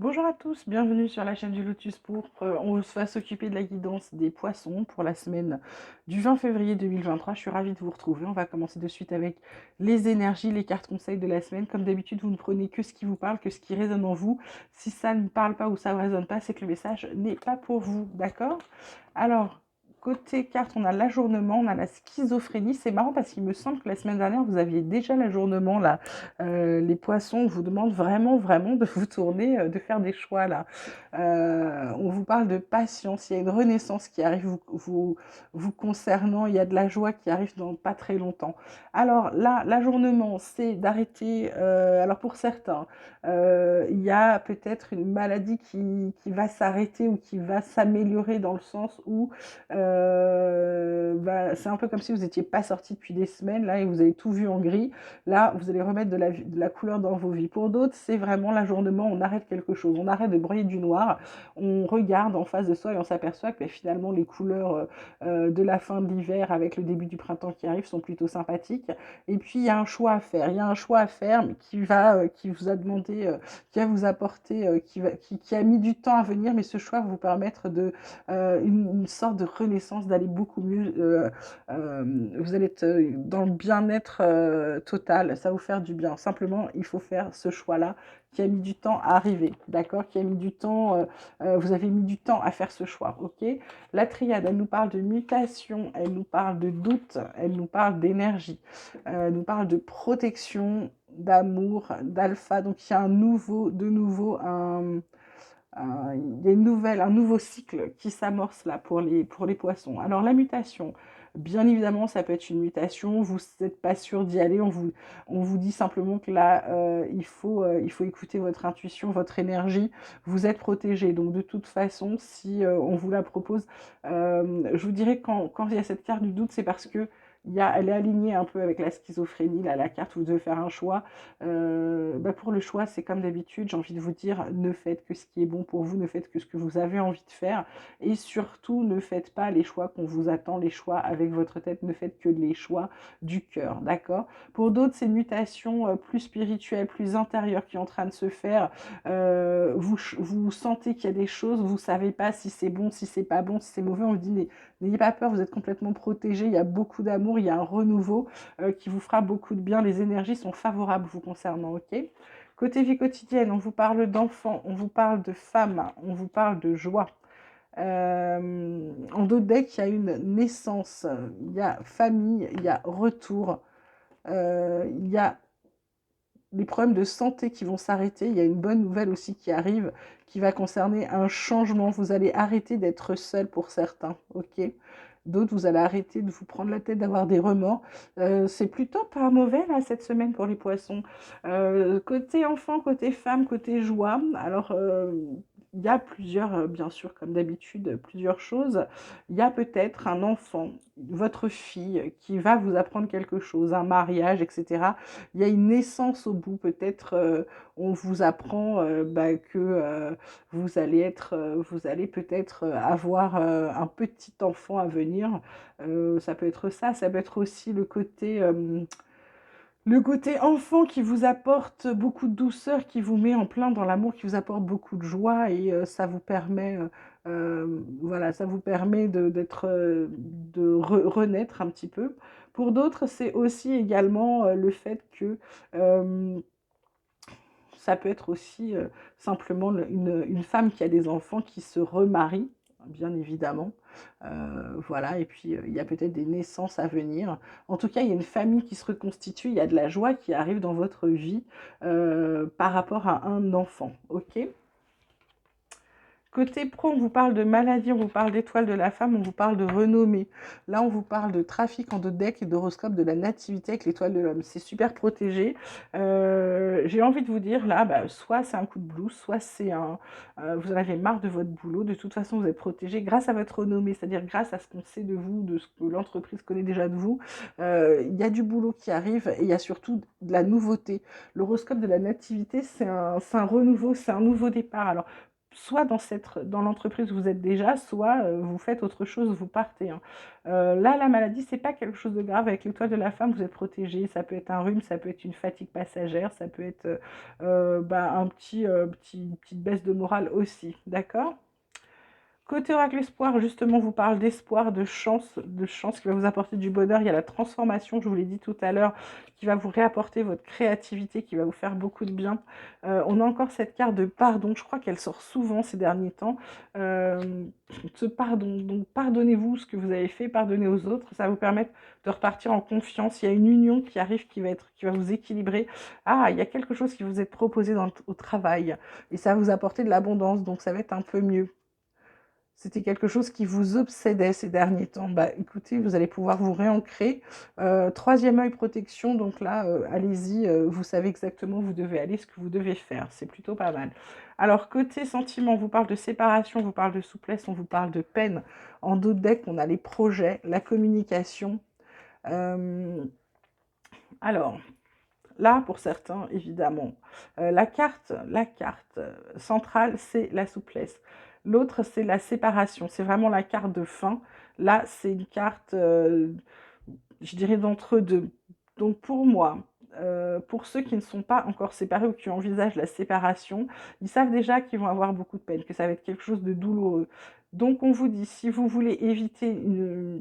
Bonjour à tous, bienvenue sur la chaîne du Lotus Pourpre. On va s'occuper de la guidance des poissons pour la semaine du 20 février 2023. Je suis ravie de vous retrouver. On va commencer de suite avec les énergies, les cartes conseils de la semaine. Comme d'habitude, vous ne prenez que ce qui vous parle, que ce qui résonne en vous. Si ça ne parle pas ou ça ne résonne pas, c'est que le message n'est pas pour vous, d'accord? Alors, côté carte, on a l'ajournement, on a la schizophrénie. C'est marrant parce qu'il me semble que la semaine dernière, vous aviez déjà l'ajournement là. Les poissons, on vous demande vraiment, vraiment de vous tourner, de faire des choix là. On vous parle de patience, il y a une renaissance qui arrive vous concernant, il y a de la joie qui arrive dans pas très longtemps. Alors là, l'ajournement, c'est d'arrêter, alors pour certains, il y a peut-être une maladie qui va s'arrêter ou qui va s'améliorer dans le sens où c'est un peu comme si vous n'étiez pas sorti depuis des semaines là et vous avez tout vu en gris. Là, vous allez remettre de la couleur dans vos vies. Pour d'autres, c'est vraiment l'ajournement, on arrête quelque chose, on arrête de broyer du noir, on regarde en face de soi et on s'aperçoit que finalement les couleurs de la fin de l'hiver avec le début du printemps qui arrive sont plutôt sympathiques. Et puis il y a un choix à faire, il y a un choix à faire mais qui vous a demandé, qui va vous apporter, qui a mis du temps à venir, mais ce choix va vous permettre de une sorte de renaissance, d'aller beaucoup mieux. Vous allez être dans le bien-être total, ça va vous faire du bien. Simplement, il faut faire ce choix-là qui a mis du temps à arriver, d'accord? Qui a mis du temps, vous avez mis du temps à faire ce choix, ok? La triade, elle nous parle de mutation, elle nous parle de doute, elle nous parle d'énergie, elle nous parle de protection, d'amour, d'alpha. Donc il y a de nouveau il y a un nouveau cycle qui s'amorce là pour les poissons. Alors la mutation, bien évidemment, ça peut être une mutation, vous n'êtes pas sûr d'y aller, on vous dit simplement que là, il faut écouter votre intuition, votre énergie, vous êtes protégé. Donc de toute façon, si on vous la propose, je vous dirais quand il y a cette carte du doute, c'est parce que elle est alignée un peu avec la schizophrénie, là, la carte, vous devez faire un choix. Pour le choix, c'est comme d'habitude, j'ai envie de vous dire, ne faites que ce qui est bon pour vous, ne faites que ce que vous avez envie de faire, et surtout, ne faites pas les choix qu'on vous attend, les choix avec votre tête, ne faites que les choix du cœur, d'accord? Pour d'autres, c'est une mutation plus spirituelle, plus intérieure qui est en train de se faire. Vous sentez qu'il y a des choses, vous savez pas si c'est bon, si c'est pas bon, si c'est mauvais, on vous dit, n'ayez pas peur, vous êtes complètement protégé, il y a beaucoup d'amour, il y a un renouveau qui vous fera beaucoup de bien. Les énergies sont favorables vous concernant, ok? Côté vie quotidienne, on vous parle d'enfants, on vous parle de femmes, on vous parle de joie. En dos de deck, il y a une naissance, il y a famille, il y a retour, il y a des problèmes de santé qui vont s'arrêter. Il y a une bonne nouvelle aussi qui arrive, qui va concerner un changement. Vous allez arrêter d'être seul pour certains, ok? D'autres, vous allez arrêter de vous prendre la tête, d'avoir des remords. C'est plutôt pas mauvais là cette semaine pour les poissons. Côté enfant, côté femme, côté joie. Alors, il y a plusieurs, bien sûr, comme d'habitude, plusieurs choses. Il y a peut-être un enfant, votre fille, qui va vous apprendre quelque chose, un mariage, etc. Il y a une naissance au bout, peut-être on vous apprend que vous allez peut-être avoir un petit enfant à venir. Ça peut être ça, ça peut être aussi le côté enfant qui vous apporte beaucoup de douceur, qui vous met en plein dans l'amour, qui vous apporte beaucoup de joie et ça vous permet, voilà, ça vous permet renaître un petit peu. Pour d'autres, c'est aussi également le fait que ça peut être aussi simplement une femme qui a des enfants qui se remarie, bien évidemment. Voilà, et puis il y a peut-être des naissances à venir. En tout cas, il y a une famille qui se reconstitue, il y a de la joie qui arrive dans votre vie par rapport à un enfant. Ok? Côté pro, on vous parle de maladie, on vous parle d'étoile de la femme, on vous parle de renommée. Là, on vous parle de trafic en deux decks et d'horoscope de la nativité avec l'étoile de l'homme. C'est super protégé. J'ai envie de vous dire, là, soit c'est un coup de blues, soit c'est vous en avez marre de votre boulot. De toute façon, vous êtes protégé grâce à votre renommée, c'est-à-dire grâce à ce qu'on sait de vous, de ce que l'entreprise connaît déjà de vous. Il y a du boulot qui arrive et il y a surtout de la nouveauté. L'horoscope de la nativité, c'est un renouveau, c'est un nouveau départ. Alors, soit dans l'entreprise où vous êtes déjà, soit vous faites autre chose, vous partez, hein. Là, la maladie, c'est pas quelque chose de grave. Avec l'étoile de la femme, vous êtes protégé. Ça peut être un rhume, ça peut être une fatigue passagère, ça peut être bah, une petite baisse de morale aussi, d'accord? Côté oracle espoir, justement, vous parle d'espoir, de chance qui va vous apporter du bonheur. Il y a la transformation, je vous l'ai dit tout à l'heure, qui va vous réapporter votre créativité, qui va vous faire beaucoup de bien. On a encore cette carte de pardon, je crois qu'elle sort souvent ces derniers temps. Euh, Ce pardon, donc pardonnez-vous ce que vous avez fait, pardonnez aux autres, ça va vous permettre de repartir en confiance. Il y a une union qui arrive qui va vous équilibrer. Ah, il y a quelque chose qui vous est proposé au travail et ça va vous apporter de l'abondance, donc ça va être un peu mieux. C'était quelque chose qui vous obsédait ces derniers temps. Bah, écoutez, vous allez pouvoir vous réancrer. Troisième œil protection, donc là, allez-y, vous savez exactement où vous devez aller, ce que vous devez faire. C'est plutôt pas mal. Alors, côté sentiment, on vous parle de séparation, on vous parle de souplesse, on vous parle de peine. En dos de deck, on a les projets, la communication. Euh, alors, là, pour certains, évidemment, la carte centrale, c'est la souplesse. L'autre, c'est la séparation. C'est vraiment la carte de fin. Là, c'est une carte, je dirais, d'entre-deux. Donc, pour moi, pour ceux qui ne sont pas encore séparés ou qui envisagent la séparation, ils savent déjà qu'ils vont avoir beaucoup de peine, que ça va être quelque chose de douloureux. Donc, on vous dit, si vous voulez éviter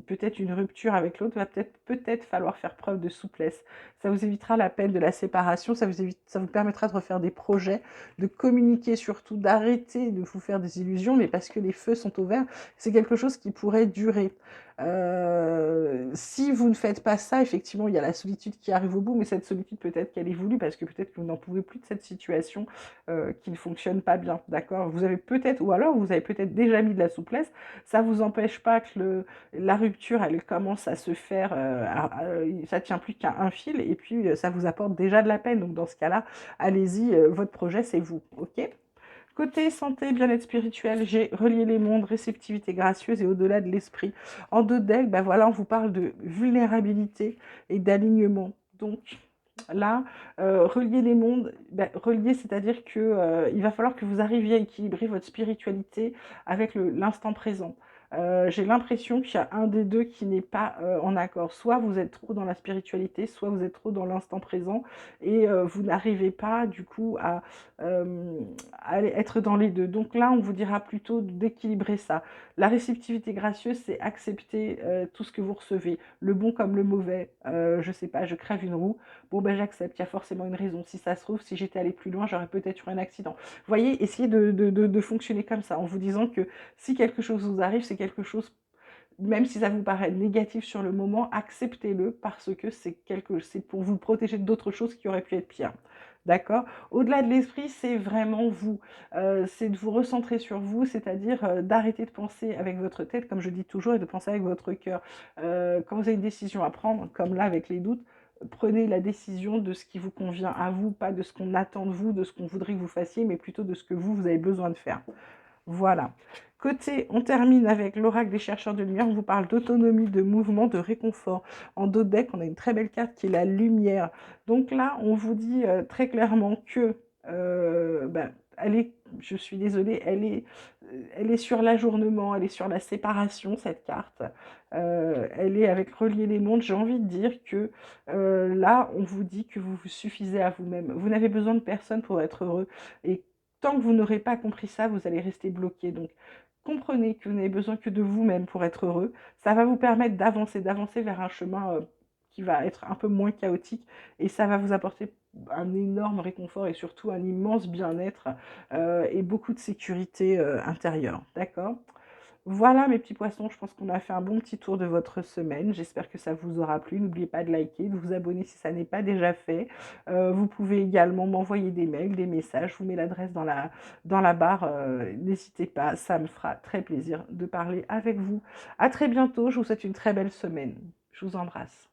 peut-être une rupture avec l'autre, va peut-être falloir faire preuve de souplesse. Ça vous évitera la peine de la séparation, ça vous permettra de refaire des projets, de communiquer surtout, d'arrêter de vous faire des illusions, mais parce que les feux sont au vert, c'est quelque chose qui pourrait durer. Si vous ne faites pas ça, effectivement, il y a la solitude qui arrive au bout, mais cette solitude, peut-être qu'elle est voulue, parce que peut-être que vous n'en pouvez plus de cette situation qui ne fonctionne pas bien, d'accord? Vous avez peut-être, ou alors vous avez peut-être déjà mis de la souplesse, ça ne vous empêche pas que la rupture, elle commence à se faire, ça tient plus qu'à un fil, et puis ça vous apporte déjà de la peine. Donc dans ce cas-là, allez-y, votre projet, c'est vous, ok? Côté santé, bien-être spirituel, j'ai relié les mondes, réceptivité gracieuse et au-delà de l'esprit. En deux decks, ben voilà, on vous parle de vulnérabilité et d'alignement. Donc là, relier les mondes, ben, relier, c'est-à-dire que il va falloir que vous arriviez à équilibrer votre spiritualité avec l'instant présent. J'ai l'impression qu'il y a un des deux qui n'est pas en accord. Soit vous êtes trop dans la spiritualité, soit vous êtes trop dans l'instant présent et vous n'arrivez pas du coup euh, à être dans les deux. Donc là, on vous dira plutôt d'équilibrer ça. La réceptivité gracieuse, c'est accepter tout ce que vous recevez, le bon comme le mauvais. Je sais pas, je crève une roue. Bon, ben j'accepte, il y a forcément une raison. Si ça se trouve, si j'étais allé plus loin, j'aurais peut-être eu un accident. Vous voyez, essayez de fonctionner comme ça, en vous disant que si quelque chose vous arrive, c'est quelque chose, même si ça vous paraît négatif sur le moment, acceptez-le parce que c'est pour vous protéger d'autres choses qui auraient pu être pires. D'accord? Au-delà de l'esprit, c'est vraiment vous. C'est de vous recentrer sur vous, c'est-à-dire d'arrêter de penser avec votre tête, comme je dis toujours, et de penser avec votre cœur. Quand vous avez une décision à prendre, comme là avec les doutes, prenez la décision de ce qui vous convient à vous, pas de ce qu'on attend de vous, de ce qu'on voudrait que vous fassiez, mais plutôt de ce que vous avez besoin de faire. Voilà. Côté, on termine avec l'oracle des chercheurs de lumière. On vous parle d'autonomie, de mouvement, de réconfort. En dos de deck, on a une très belle carte qui est la lumière. Donc là, on vous dit très clairement que, ben, je suis désolée, elle est sur l'ajournement, elle est sur la séparation, cette carte. Elle est avec relier les mondes. J'ai envie de dire que là, on vous dit que vous vous suffisez à vous-même. Vous n'avez besoin de personne pour être heureux. Et tant que vous n'aurez pas compris ça, vous allez rester bloqué. Donc, comprenez que vous n'avez besoin que de vous-même pour être heureux. Ça va vous permettre d'avancer vers un chemin qui va être un peu moins chaotique et ça va vous apporter un énorme réconfort et surtout un immense bien-être et beaucoup de sécurité intérieure. D'accord? Voilà mes petits poissons, je pense qu'on a fait un bon petit tour de votre semaine. J'espère que ça vous aura plu. N'oubliez pas de liker, de vous abonner si ça n'est pas déjà fait. Vous pouvez également m'envoyer des mails, des messages. Je vous mets l'adresse dans la barre. N'hésitez pas, ça me fera très plaisir de parler avec vous. À très bientôt, je vous souhaite une très belle semaine. Je vous embrasse.